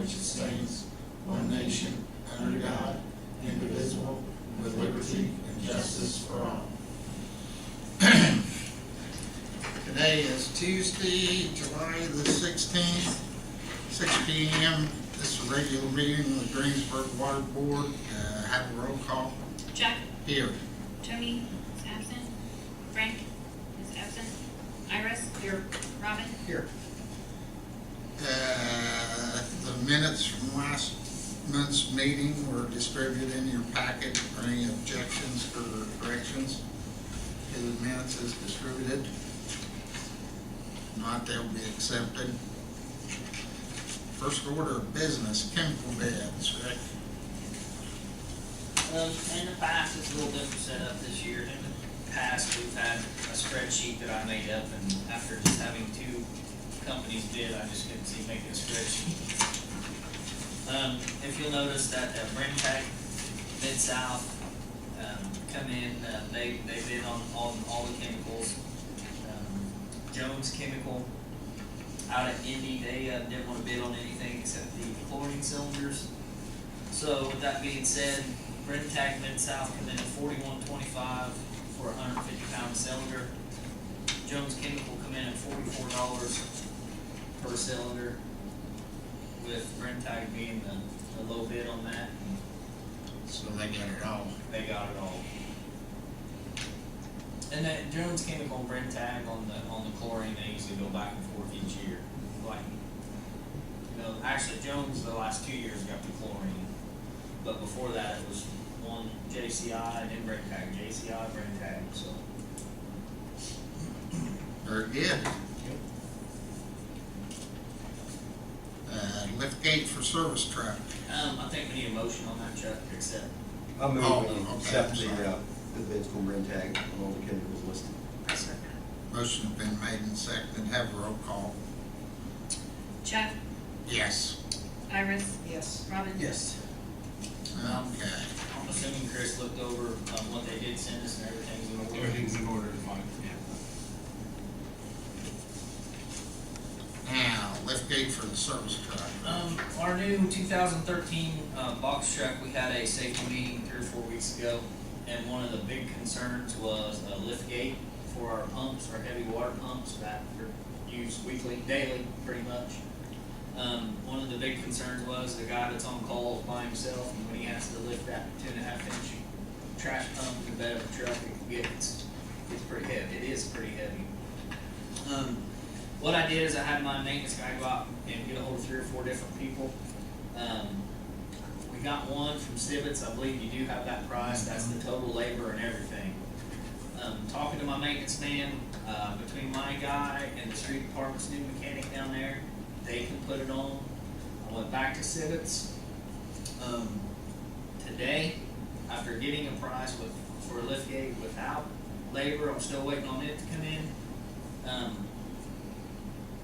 which it stands, one nation, under God, indivisible, with liberty and justice for all. Today is Tuesday, July the 16th, 6 p.m. This is a regular meeting of the Greensburg Water Board. Have a roll call. Jack. Here. Tony is absent. Frank is absent. Iris. Here. Robin. Here. The minutes from last month's meeting were distributed in your packet. Are any objections or corrections to the minutes as distributed? If not, they'll be accepted. First order of business, chemical bids, Rick. In the past, it's a little different setup this year. In the past, we've had a spreadsheet that I made up, and after just having two companies bid, I just couldn't see making a spreadsheet. If you'll notice that Brentag, Mid-South, come in, they bid on all the chemicals. Jones Chemical out at Indy, they didn't want to bid on anything except the chlorine cylinders. So with that being said, Brentag Mid-South come in at $41.25 for a 150-pound cylinder. Jones Chemical come in at $44 per cylinder, with Brentag being the low bid on that. So they got it all. They got it all. And then Jones Chemical and Brentag on the chlorine, they usually go back and forth each year. Like, actually Jones the last 2 years got the chlorine, but before that it was one JCI and then Brentag, JCI, Brentag. So Very good. Liftgate for service truck. I think we need a motion on that, Chuck, to accept. I'll move Oh, we okay, accept I'm sorry. the bids from Brentag on all the chemicals listed. Motion's been made and seconded. Have a roll call. Jack. Yes. Iris. Yes. Robin. Yes. Okay. I'm assuming Chris looked over what they did send us and everything's in order. Everything's in order, fine, yeah. Now, liftgate for the service truck. Our new 2013 box truck, we had a safety meeting 3 or 4 weeks ago, and one of the big concerns was a lift gate for our pumps, our heavy water pumps that are used weekly, daily, pretty much. One of the big concerns was the guy that's on call by himself, and when he has to lift that 2.5-inch trash pump in the bed of the truck, it's pretty heavy. It is pretty heavy. What I did is I had my maintenance guy go out and get a hold of 3 or 4 different people. We got one from Stibbets. I believe you do have that price. That's the total labor and everything. Talking to my maintenance man, between my guy and the street department's new mechanic down there, they can put it on. I went back to Stibbets today after getting a price for a liftgate without labor. I'm still waiting on it to come in.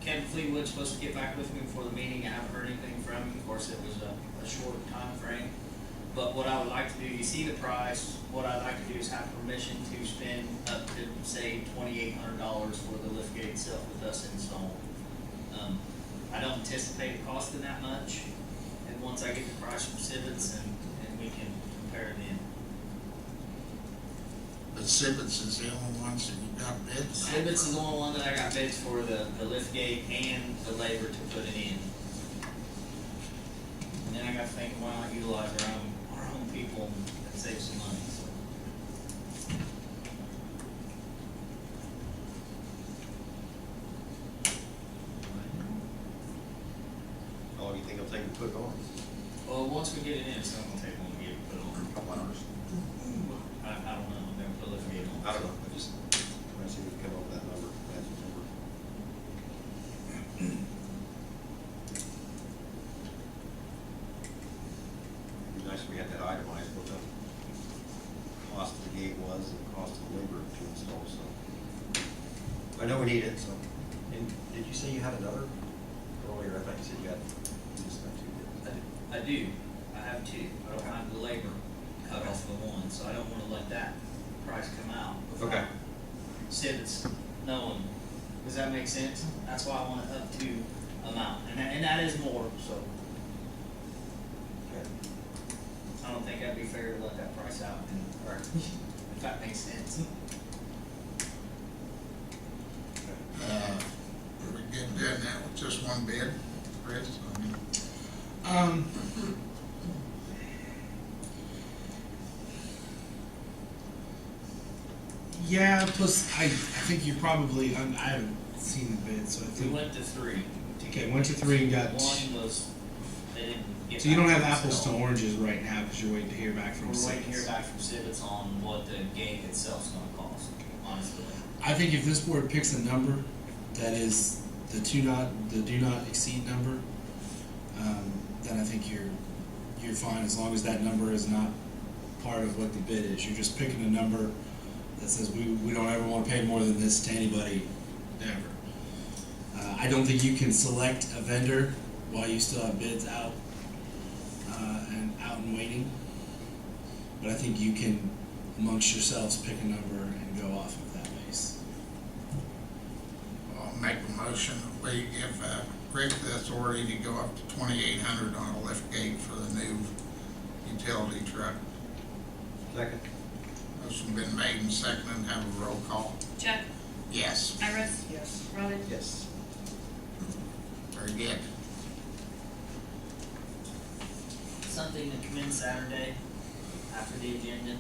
Kevin Fleetwood's supposed to get back with me before the meeting. I haven't heard anything from him. Of course, it was a short time frame. But what I would like to do, you see the price, what I'd like to do is have permission to spend up to, say, $2,800 for the liftgate itself with us installed. I don't anticipate it costing that much. And once I get the price from Sibbets, and we can compare it in. But Sibbets is the only ones that you got bids on. Sibbets is the only one that I got bids for the liftgate and the labor to put it in. And then I got to thinking, why not utilize our own people and save some money? So. How long do you think it'll take to put it on? Well, once we get it in, it's not going to take long to get it put on. A couple hours? I don't know. I've never put a liftgate on. I don't know, I just, trying to see if we can come up with that number, that's the number. It'd be nice if we had that itemized, what the cost of the gate was and the cost of the labor to install, so. I know we need it, so. And did you say you had another earlier? I thought you said you had just that two bids. I do. I have 2. I don't have the labor cut off the one, so I don't want to let that price come out. Okay. Sibbets knowing. Does that make sense? That's why I want it up to amount, and that is more. So that'd be fair to let that price out, and, or, if that makes sense. Are we getting done now with just one bid, Chris? Yeah, plus I think you probably, I haven't seen the bid, so I We think. went to 3. Okay, went to 3 and got. One was, they didn't get. So you don't back have us, apples to so oranges right now because you're waiting to hear back from We're waiting to hear Simmons. back from Sibbets on what the gate itself's gonna cost, honestly. I think if this board picks a number that is the do not exceed number, then I think you're fine as long as that number is not part of what the bid is. You're just picking a number that says we don't ever want to pay more than this to anybody ever. I don't think you can select a vendor while you still have bids out and waiting. But I think you can, amongst yourselves, pick a number and go off of that base. I'll make a motion that we give Rick the authority to go up to 2,800 on a lift gate for the new utility truck. Second. Motion been made and seconded, have a roll call. Chuck, Yes. Iris, Yes. Rhoda, Yes. Very good. Something to come in Saturday after the agenda,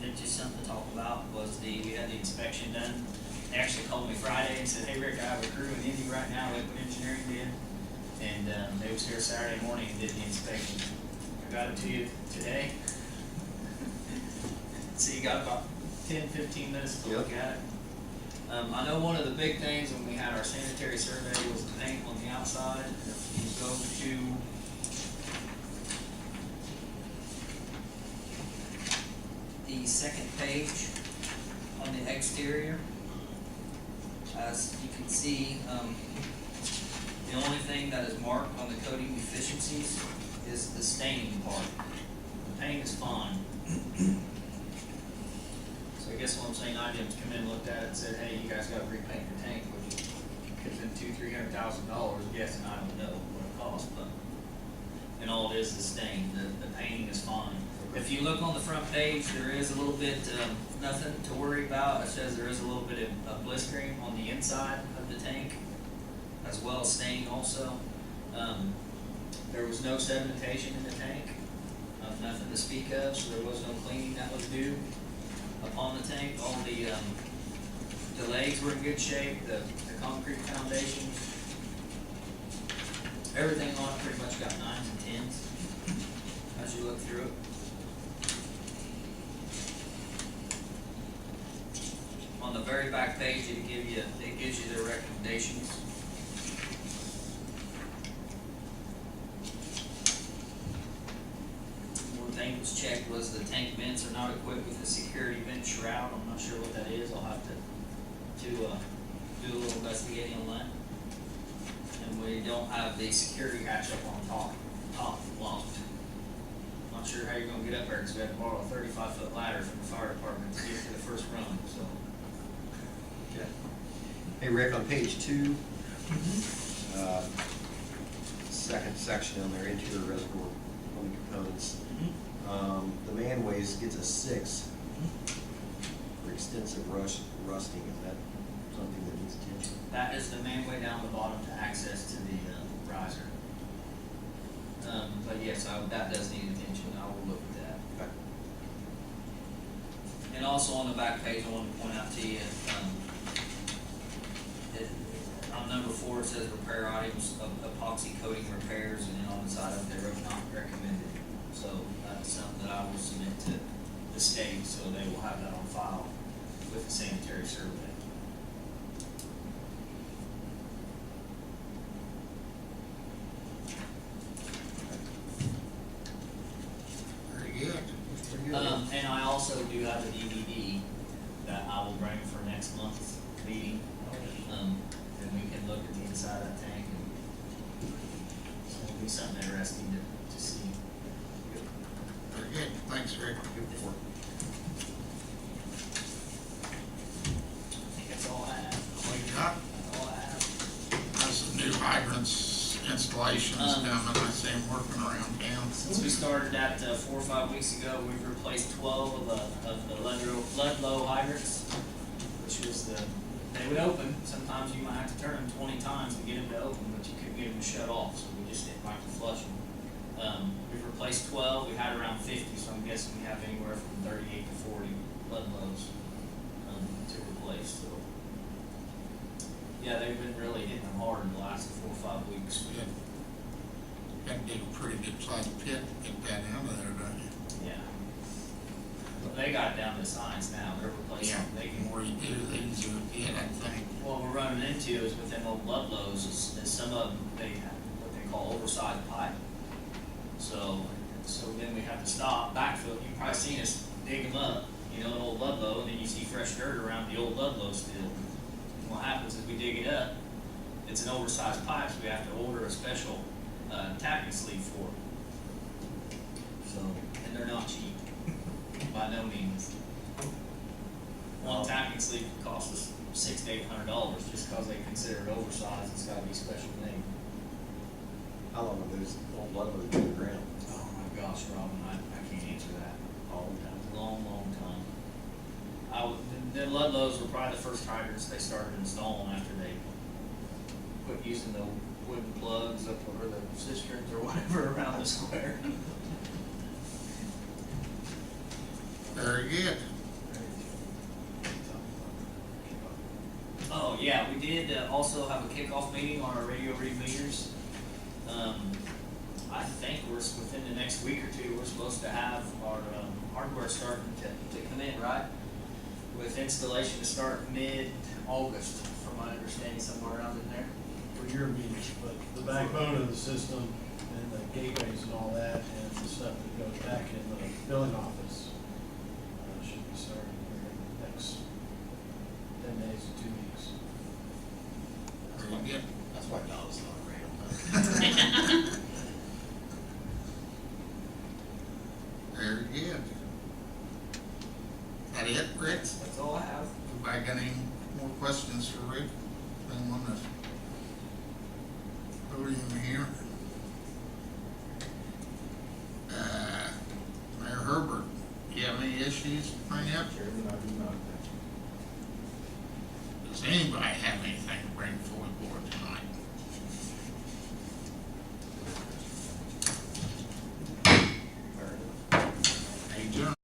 and just something to talk about, was we had the inspection done. They actually called me Friday and said, hey Rick, I have a crew in Indy right now, Liquid Engineering did. And they was here Saturday morning and did the inspection. I got it to you today. So you got about 10-15 minutes to look at it. I know one of the big things when we had our sanitary survey was the paint on the outside. If you go to the second page on the exterior, as you can see, the only thing that is marked on the coating deficiencies is the staining part. The paint is fine. So I guess what I'm saying, IDM's come in and looked at it and said, hey, you guys gotta repaint your tank, which could have been $200,000-$300,000, yes, and I don't know what it costs, but, and all it is stain, the painting is fine. If you look on the front page, there is a little bit, nothing to worry about. It says there is a little bit of blistering on the inside of the tank, as well as stain also. There was no sedimentation in the tank, nothing to speak of, so there was no cleaning that was due upon the tank. All the legs were in good shape, the concrete foundation, everything on it pretty much got 9s and 10s as you look through it. On the very back page, it gives you their recommendations. One thing that was checked was the tank vents are not equipped with a security vent shroud. I'm not sure what that is. I'll have to do a little investigating on that. And we don't have the security hatch up on top locked. Not sure how you're gonna get up there, because we had to borrow a 35-foot ladder from the fire department to get to the first rung, so. Okay. Hey Rick, on page 2, second section on their interior reservoir plumbing components, the manways gets a 6 for extensive rusting. Is that something that needs attention? That is the main way down the bottom to access to the riser. But yes, that does need attention. I will look at that. Okay. And also on the back page, I want to point out to you, on number 4, it says repair items of epoxy coating repairs, and then on the side of there are not recommended. So that's something that I will submit to the state, so they will have that on file with the sanitary survey. Very good. That's pretty good. And I also do have a DVD that I will bring for next month's meeting. And we can look at the inside of that tank, and so it'll be something interesting to see. Very good. Thanks, Rick. Good report. I think that's all I have. All you got? That's all I have. How's some new hydrants installations coming? I see them working around town. Since we started that 4 or 5 weeks ago, we've replaced 12 of the Ludlow hydrants, which was they would open. Sometimes you might have to turn them 20 times to get them to open, but you couldn't get them to shut off, so we just didn't like to flush them. We've replaced 12. We had around 50, so I'm guessing we have anywhere from 38 to 40 Ludlows to replace. So, yeah, they've been really hitting them hard in the last 4 or 5 weeks. Yeah. That did a pretty good sized pit to get that out of there, don't you? Yeah. But they got it down to science now. They're replacing. They The can. more you do, the easier it get, I think. What we're running into is with them old Ludlows is some of them, they have what they call oversized pipe. So then we have to stop, backfill. You've probably seen us dig them up, an old Ludlow, and then you see fresh dirt around the old Ludlow still. And what happens is we dig it up, it's an oversized pipe, so we have to order a special tapping sleeve for it. So, and they're not cheap, by no means. One tapping sleeve costs us $600 to $800 just because they consider it oversized. It's got to be special made. How long have those old Ludlows been around? Oh my gosh, Robin, I can't answer that. All the time. Long, long time. The Ludlows were probably the first hydrants they started installing after they quit using the wooden plugs up over the cisterns or whatever around the square. Very good. Oh, yeah, we did also have a kickoff meeting on our radio read meters. I think we're within the next week or two, we're supposed to have our hardware starting to come in, right? With installation to start mid-August, from my understanding, somewhere around in there. For your meters, but the backbone of the system and the gateways and all that, and the stuff that goes back in the billing office, should be starting here in the next 10 days to 2 weeks. Very good. That's why Don's not around. Very good. That it, Rick? That's all I have. Anybody got any more questions for Rick? Anyone on the podium here? Mayor Herbert, do you have any issues to bring up? Chairman, I do not.